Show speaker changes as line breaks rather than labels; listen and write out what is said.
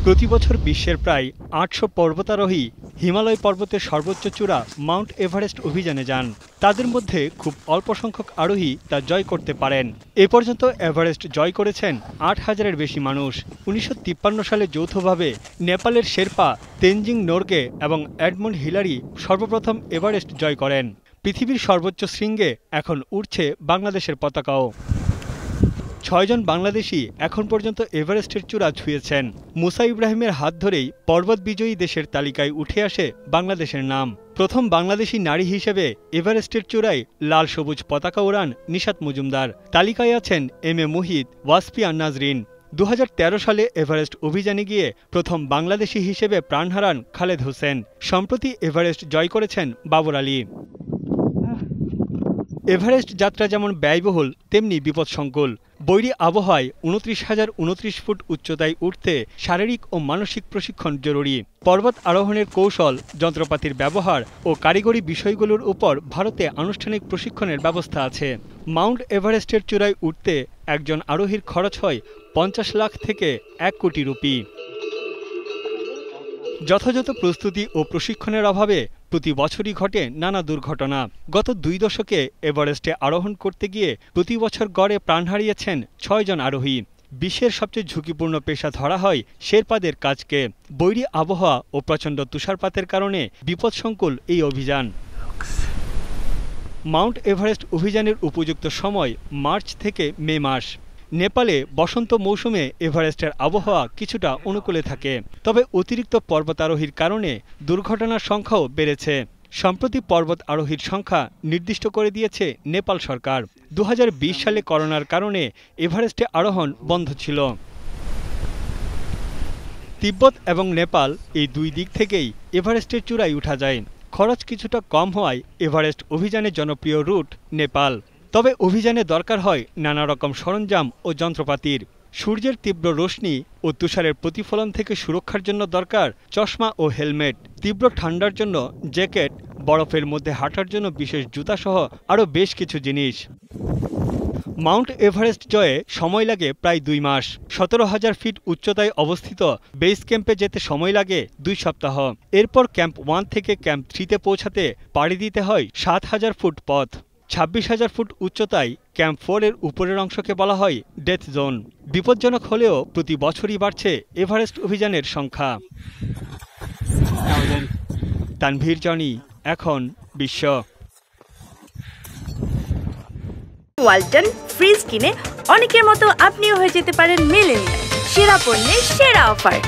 প্রতি বছর বিশ্বের প্রায় ৮০০ পর্বতারোহী হিমালয় পর্বতের সর্বোচ্চ চূড়া মাউন্ট এভারেস্ট অভিযানে যান। তাদের মধ্যে খুব অল্প সংখ্যক আরোহী তা জয় করতে পারেন। এ পর্যন্ত এভারেস্ট জয় করেছেন ৮,০০০-এর বেশি মানুষ। ১৯৫৩ সালে যৌথভাবে নেপালের শেরপা তেনজিং নোরগে এবং এডমন্ড হিলারি সর্বপ্রথম এভারেস্ট জয় করেন। পৃথিবীর সর্বোচ্চ শৃঙ্গে এখন উড়ছে বাংলাদেশের পতাকাও। ৬ জন বাংলাদেশি এখন পর্যন্ত এভারেস্টের চূড়া ছুঁয়েছেন। মুসা ইব্রাহিমের হাত ধরেই পর্বত বিজয়ী দেশের তালিকায় উঠে আসে বাংলাদেশের নাম। প্রথম বাংলাদেশি নারী হিসেবে এভারেস্টের চূড়ায় লাল সবুজ পতাকা ওড়ান নিশাত মজুমদার। তালিকায় আছেন এম এ মুহিত, ওয়াসফিয়া নাজরিন। ২০১৩ সালে এভারেস্ট অভিযানে গিয়ে প্রথম বাংলাদেশি হিসেবে প্রাণ হারান খালেদ হোসেন। সম্প্রতি এভারেস্ট জয় করেছেন বাবর আলী। এভারেস্ট যাত্রা যেমন ব্যয়বহুল তেমনি বিপদসংকুল। বৈরী আবহাওয়ায় ২৯,০২৯ ফুট উচ্চতায় উঠতে শারীরিক ও মানসিক প্রশিক্ষণ জরুরি। পর্বত আরোহণের কৌশল, যন্ত্রপাতির ব্যবহার ও কারিগরি বিষয়গুলোর উপর ভারতে আনুষ্ঠানিক প্রশিক্ষণের ব্যবস্থা আছে। মাউন্ট এভারেস্টের চূড়ায় উঠতে একজন আরোহীর খরচ হয় ৫০ লাখ থেকে ১ কোটি রুপি। যথাযথ প্রস্তুতি ও প্রশিক্ষণের অভাবে প্রতি বছরই ঘটে নানা দুর্ঘটনা। গত ২ দশকে এভারেস্টে আরোহণ করতে গিয়ে প্রতি বছর গড়ে প্রাণ হারিয়েছেন ৬ জন আরোহী। বিশ্বের সবচেয়ে ঝুঁকিপূর্ণ পেশা ধরা হয় শেরপাদের কাজকে। বৈরী আবহাওয়া ও প্রচণ্ড তুষারপাতের কারণে বিপদসংকুল এই অভিযান। মাউন্ট এভারেস্ট অভিযানের উপযুক্ত সময় মার্চ থেকে মে মাস। নেপালে বসন্ত মৌসুমে এভারেস্টের আবহাওয়া কিছুটা অনুকূলে থাকে, তবে অতিরিক্ত পর্বতারোহীর কারণে দুর্ঘটনার সংখ্যাও বেড়েছে। সম্প্রতি পর্বত আরোহীর সংখ্যা নির্দিষ্ট করে দিয়েছে নেপাল সরকার। ২০২০ সালে করোনার কারণে এভারেস্টে আরোহণ বন্ধ ছিল। তিব্বত এবং নেপাল এই দুই দিক থেকেই এভারেস্টের চূড়ায় উঠা যায়। খরচ কিছুটা কম হওয়ায় এভারেস্ট অভিযানের জনপ্রিয় রুট নেপাল। তবে অভিযানে দরকার হয় নানা রকম সরঞ্জাম ও যন্ত্রপাতির। সূর্যের তীব্র রশ্মি ও তুষারের প্রতিফলন থেকে সুরক্ষার জন্য দরকার চশমা ও হেলমেট, তীব্র ঠান্ডার জন্য জ্যাকেট, বরফের মধ্যে হাঁটার জন্য বিশেষ জুতাসহ আরও বেশ কিছু জিনিস। মাউন্ট এভারেস্ট জয়ে সময় লাগে প্রায় ২ মাস। ১৭,০০০ ফিট উচ্চতায় অবস্থিত বেস ক্যাম্পে যেতে সময় লাগে ২ সপ্তাহ। এরপর ক্যাম্প 1 থেকে ক্যাম্প 3-তে পৌঁছাতে পাড়ি দিতে হয় ৭,০০০ ফুট পথ। ২৬,০০০ ফুট উচ্চতায় ক্যাম্প 4-এর উপরের অংশকে বলা হয় ডেথ জোন। বিপজ্জনক হলেও প্রতি বছরই বাড়ছে এভারেস্ট অভিযানের সংখ্যা। তানভীর জনি, এখন বিশ্ব।
ওয়ালটন ফ্রিজ কিনে অনেকের মতো আপনিও হয়ে যেতে পারেন মিলেনিয়াল। সেরা পণ্যের সেরা অফার।